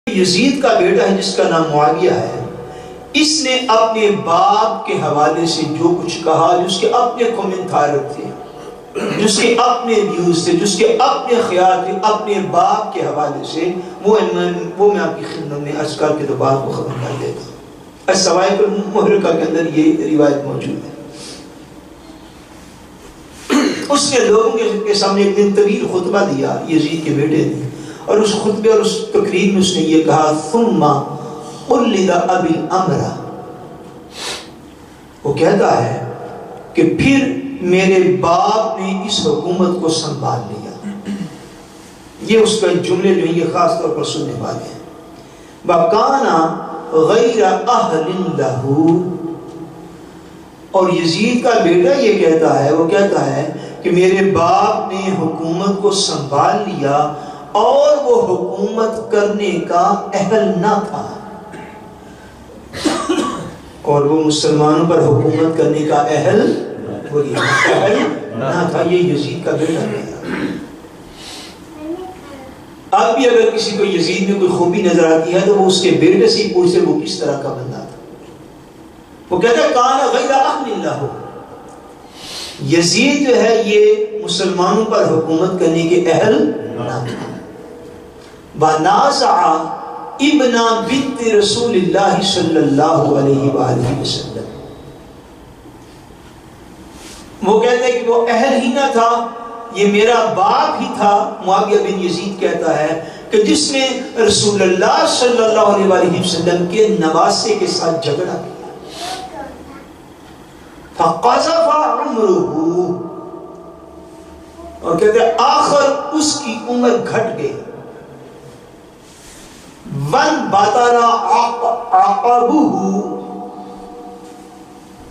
یزید کا بیٹا ہے جس کا نام معاویہ ہے، اس نے اپنے باپ کے حوالے سے جو کچھ کہا، جس کے اپنے کومنٹار تھے، جس کے اپنے ویوز تھے، جس کے اپنے خیال تھے اپنے باپ کے حوالے سے، وہ میں آپ کی خدمت میں عرض کر کے تو بات کو ختم کر دیتا ہوں۔ السوائق المحرقہ کے اندر یہ روایت موجود ہے۔ اس نے لوگوں کے سامنے ایک دن طویل خطبہ دیا یزید کے بیٹے نے، اور اس خطبے اور اس تقریر میں اس نے یہ کہا ثم قلد ابی الامر، وہ کہتا ہے کہ پھر میرے باپ نے اس حکومت کو سنبھال لیا۔ یہ اس کا جملے جو ہیں یہ خاص طور پر سننے والے ہیں۔ وَكَانَ غَيْرَ أَهْلٍ لَهُ، اور یزید کا بیٹا یہ کہتا ہے، وہ کہتا ہے کہ میرے باپ نے حکومت کو سنبھال لیا اور وہ حکومت کرنے کا اہل نہ تھا، اور وہ مسلمانوں پر حکومت کرنے کا اہل نہ تھا۔ یہ یزید کا بیٹا ہے۔ اب بھی اگر کسی کو یزید میں کوئی خوبی نظر آتی ہے تو وہ اس کے بیٹے سے ہی پوچھے وہ کس طرح کا بندہ تھا۔ وہ کہتا ہے کان غیر اہل لہ، یزید جو ہے یہ مسلمانوں پر حکومت کرنے کے اہل نہ تھا۔ وَنَازَعَ ابن بنت رسول اللہ صلی اللہ علیہ وآلہ وسلم، وہ کہتے ہیں کہ وہ اہل ہی نہ تھا، یہ میرا باپ ہی تھا۔ معاویہ بن یزید کہتا ہے کہ جس نے رسول اللہ صلی اللہ علیہ وآلہ وسلم کے نواسے کے ساتھ جھگڑا کیا۔ فَقَذَفَ عُمْرُهُ، اور کہتے ہیں آخر اس کی عمر گھٹ گئی۔ وَانْبَتَرَ عَقَبُهُ،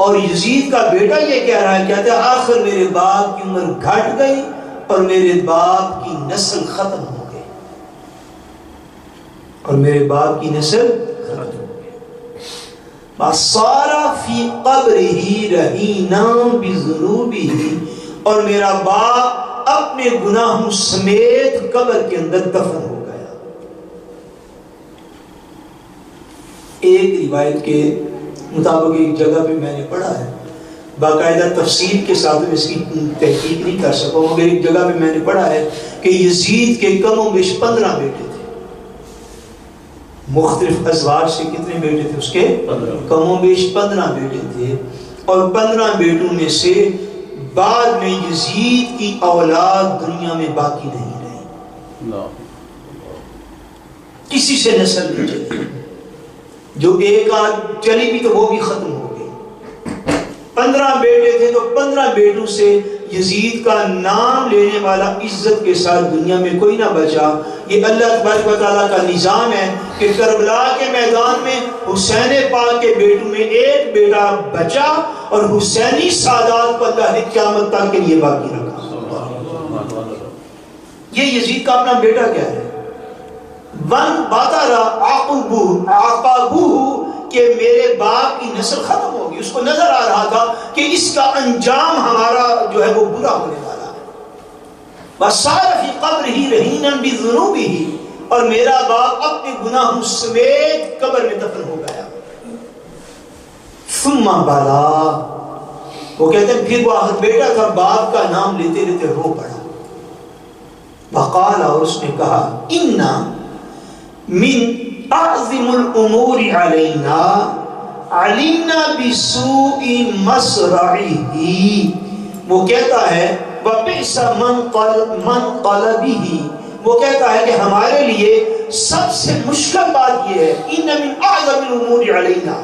اور یزید کا بیٹا یہ کہہ رہا ہے، کہتے ہیں آخر میرے باپ کی عمر گھٹ گئی اور میرے باپ کی نسل ختم ہو گئی، اور میرے باپ کی نسل ختم ہو گئی۔ وَصَارَ فِي قَبْرِهِ رَهِينًا بِذُنُوبِهِ، اور میرا باپ اپنے گناہوں سمیت قبر کے اندر دفن ہو گیا۔ ایک روایت کے مطابق ایک جگہ پہ میں نے پڑھا ہے، باقاعدہ تفصیل کے ساتھ میں اس کی تحقیق نہیں کر سکا، مگر ایک جگہ پہ میں نے پڑھا ہے کہ یزید کے کم و بیش 15 بیٹے تھے۔ مختلف ازواج سے کتنے بیٹے تھے اس کے؟ کم و بیش 15 بیٹے تھے، اور 15 بیٹوں میں سے بعد میں یزید کی اولاد دنیا میں باقی نہیں رہی، کسی سے نسل نہیں چلی، جو ایک آدھ چلی بھی تو وہ بھی ختم ہو گئی۔ 15 بیٹے تھے تو 15 بیٹوں سے یزید کا نام لینے والا عزت کے ساتھ دنیا میں کوئی نہ بچا۔ یہ اللہ تبارک و تعالیٰ کا نظام ہے کہ کربلا کے میدان میں حسین پاک کے بیٹوں میں ایک بیٹا بچا، اور حسینی سادات کو اللہ نے قیامت تک کے لیے باقی رکھا۔ یہ یزید کا اپنا بیٹا کیا ہے؟ وَانْبَتَرَ عَقَبُهُ، کہ میرے باپ کی نسل ختم ہوگی۔ اس کو نظر آ رہا تھا کہ اس کا انجام ہمارا جو ہے وہ برا ہونے والا ہے۔ وَصَارَ فِي قَبْرِهِ رَهِينًا بِذُنُوبِهِ، اور میرا باپ اپنے گناہوں سمیت قبر میں دفن ہو گیا۔ ثُمَّ بَلَا، وہ کہتے ہیں پھر وہ آخر بیٹا تھا، باپ کا نام لیتے لیتے رو پڑا۔ وَقَالَ، اور اس نے کہا إِنَّ مِنْ اعظم الامور علینا علمنا بسوء مسرعه، وہ کہتا ہے وبئس منقلبه، وہ کہتا ہے کہ ہمارے لیے سب سے مشکل بات یہ ہے، ان من اعظم الامور علینا،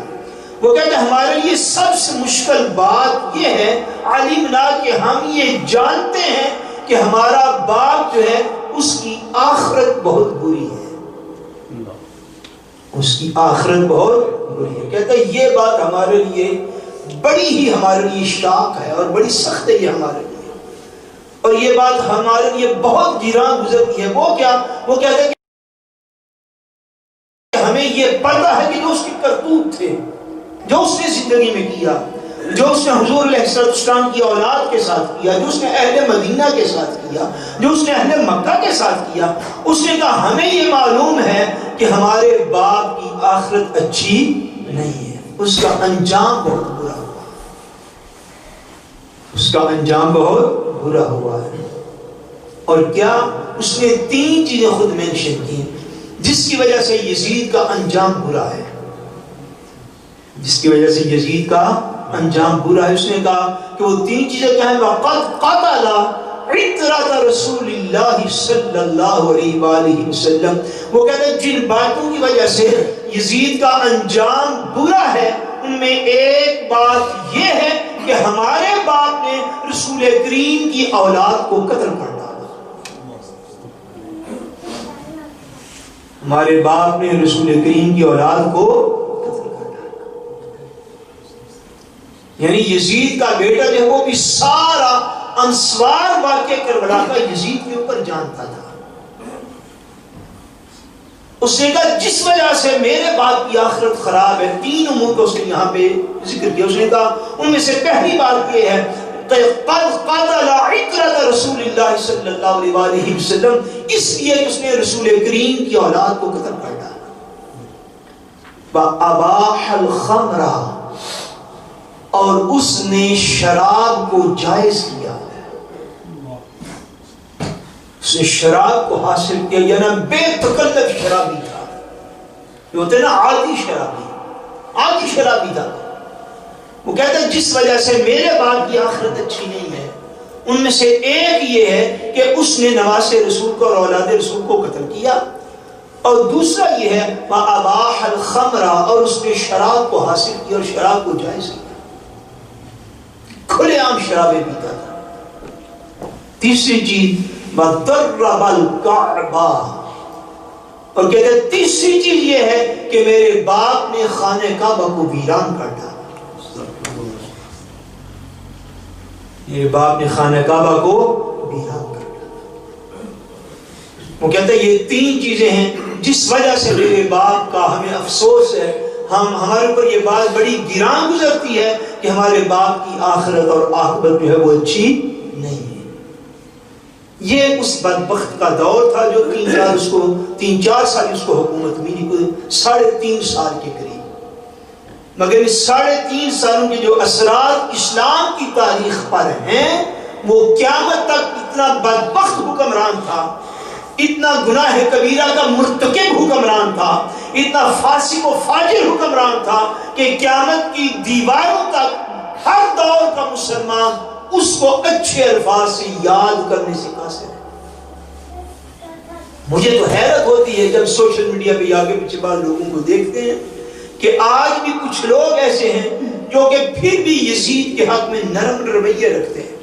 وہ کہتا ہے ہمارے لیے سب سے مشکل بات یہ ہے، علمنا، کہ ہم یہ جانتے ہیں کہ ہمارا باپ جو ہے اس کی آخرت بہت بری ہے، اس کی آخرت بہت بری ہے۔ کہتا ہے یہ بات ہمارے لیے بڑی ہی ہمارے لیے شاک ہے اور بڑی سخت ہے یہ ہمارے لیے، اور یہ بات ہمارے لیے بہت گراں گزرتی ہے۔ وہ کیا؟ وہ کہتا ہے کہ ہمیں یہ پتہ ہے کہ جو اس کے کرتوت تھے، جو اس نے زندگی میں کیا، جو اس نے حضور علیہ السلام کی اولاد کے ساتھ کیا، جو اس نے اہل مدینہ کے ساتھ کیا، جو اس نے اہل مکہ کے ساتھ کیا، اس نے کہا ہمیں یہ معلوم ہے کہ ہمارے باپ کی آخرت اچھی نہیں ہے، اس کا انجام بہت برا ہوا، اس کا انجام بہت برا ہوا ہے۔ اور کیا اس نے 3 چیزیں خود مینشن کی جس کی وجہ سے یزید کا انجام برا ہے، جس کی وجہ سے یزید کا انجام برا ہے۔ اس نے کہا کہ وہ 3 چیزیں کیا ہیں؟ وَقَدْ قَتَلَ عِتْرَةَ رَسُولِ اللَّهِ صلی اللہ علیہ وآلہ وسلم، وہ کہتے ہیں جن باتوں کی وجہ سے یزید کا انجام برا ہے، ان میں ایک بات یہ ہے کہ ہمارے باپ نے رسول کریم کی اولاد کو قتل کر ڈالا، ہمارے باپ نے رسول کریم کی اولاد کو قتل کر ڈالا۔ یعنی یزید کا بیٹا جو ہے وہ بھی سارا انصوار واقع کربلا کا یزید کے اوپر جانتا تھا۔ اس نے کہا جس وجہ سے میرے باپ کی آخرت خراب ہے، 3 امور کو اس نے یہاں پہ ذکر کیا۔ اس نے کہا ان میں سے پہلی بات یہ ہے قَدْ قَتَلَ عِتْرَةَ رسول اللہ صلی اللہ علیہ وآلہ وسلم، اس لیے کہ اس نے رسول کریم کی اولاد کو قتل کر ڈالا۔ وَأَبَاحَ الْخَمْرَ، اور اس نے شراب کو جائز کیا، اس نے شراب کو حاصل کیا، یعنی بے تکلف شرابی تھا، یہ ہوتے ہیں نا عادی شرابی تھا۔ وہ کہتے ہیں جس وجہ سے میرے باپ کی آخرت اچھی نہیں ہے، ان میں سے ایک یہ ہے کہ اس نے نواسے رسول کو اور اولاد رسول کو قتل کیا، اور دوسرا یہ ہے وَأَبَاحَ الْخَمْرَ، اور اس نے شراب کو حاصل کیا اور شراب کو جائز کیا، کھلے عام شرابیں پیتا تھا۔ تیسری چیز وَضَرَّبَ الْكَعْبَةَ، اور کہتے ہیں تیسری چیز یہ ہے کہ میرے باپ نے خانہ کعبہ کو ویران کر ڈالا، میرے باپ نے خانہ کعبہ کو ویران کر ڈالا۔ وہ کہتے ہیں یہ 3 چیزیں ہیں جس وجہ سے میرے باپ کا ہمیں افسوس ہے، ہمارے اوپر یہ بات بڑی گران گزرتی ہے کہ ہمارے باپ کی آخرت اور عاقبت جو ہے وہ اچھی نہیں ہے۔ یہ اس بدبخت کا دور تھا جو 3-4 سال اس کو حکومت ملی، کوئی 3.5 سال کے قریب، مگر اس 3.5 سالوں کے جو اثرات اسلام کی تاریخ پر ہیں وہ قیامت تک اتنا بدبخت حکمران تھا، اتنا گناہ کبیرہ کا مرتکب حکمران تھا، اتنا فاسق و فاجر حکمران تھا کہ قیامت کی دیواروں تک ہر دور کا مسلمان اس کو اچھے الفاظ سے یاد کرنے سے قاصر ہے۔ مجھے تو حیرت ہوتی ہے جب سوشل میڈیا پہ آگے پیچھے بعض لوگوں کو دیکھتے ہیں کہ آج بھی کچھ لوگ ایسے ہیں جو کہ پھر بھی یزید کے حق میں نرم رویے رکھتے ہیں،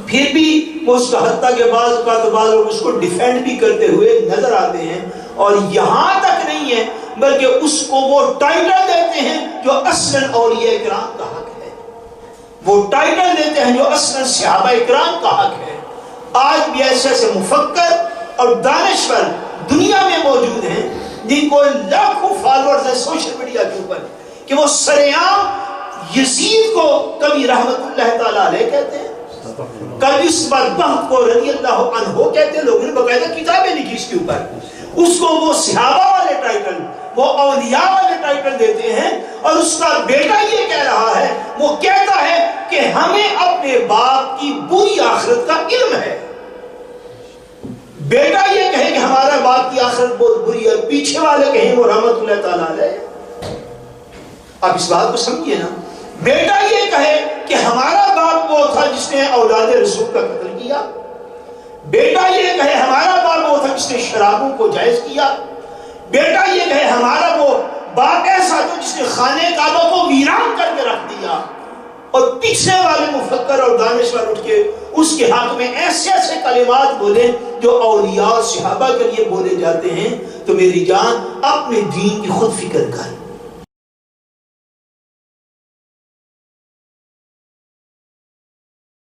پھر بھی وہ اس کا حتیٰ کہ بعض لوگ اس کو ڈیفینڈ بھی کرتے ہوئے نظر آتے ہیں، اور یہاں تک نہیں ہے بلکہ اس کو وہ ٹائٹل دیتے ہیں جو اصلاً اولیاء کرام کا حق ہے، وہ ٹائٹل دیتے ہیں جو اصلاً صحابہ اکرام کا حق ہے۔ آج بھی ایسے مفکر اور دانشور دنیا میں موجود ہیں جن کو لاکھوں فالورز ہیں سوشل میڈیا کے اوپر، کہ وہ سرعام یزید کو کبھی رحمت اللہ تعالیٰ علیہ کہتے ہیں، کبھی اس بدبخت کو رضی اللہ عنہ کہتے ہیں، لوگوں نے باقاعدہ کتابیں لکھی اس کے اوپر، اس کو وہ صحابہ والے ٹائٹل، وہ اولیاء والے ٹائٹل دیتے ہیں، اور اس کا بیٹا یہ کہہ رہا ہے، وہ کہتا ہے کہ ہمیں اپنے باپ کی بری آخرت کا علم ہے۔ بیٹا یہ کہے کہ ہمارا باپ کی آخرت بہت بری ہے، پیچھے والے کہیں وہ رحمت اللہ تعالیٰ علیہ۔ آپ اس بات کو سمجھیے نا، بیٹا یہ کہے کہ ہمارا باپ وہ تھا جس نے اولاد رسول کا قتل کیا، بیٹا یہ کہے ہمارا باپ وہ تھا جس نے شرابوں کو جائز کیا، بیٹا یہ کہے ہمارا وہ باپ ایسا تھا جس نے خانہ کعبہ کو ویران کر کے رکھ دیا، اور پیچھے والے مفکر اور دانشور اٹھ کے اس کے حق میں ایسے ایسے کلمات بولے جو اولیاء صحابہ کے لیے بولے جاتے ہیں۔ تو میری جان اپنے دین کی خود فکر کر،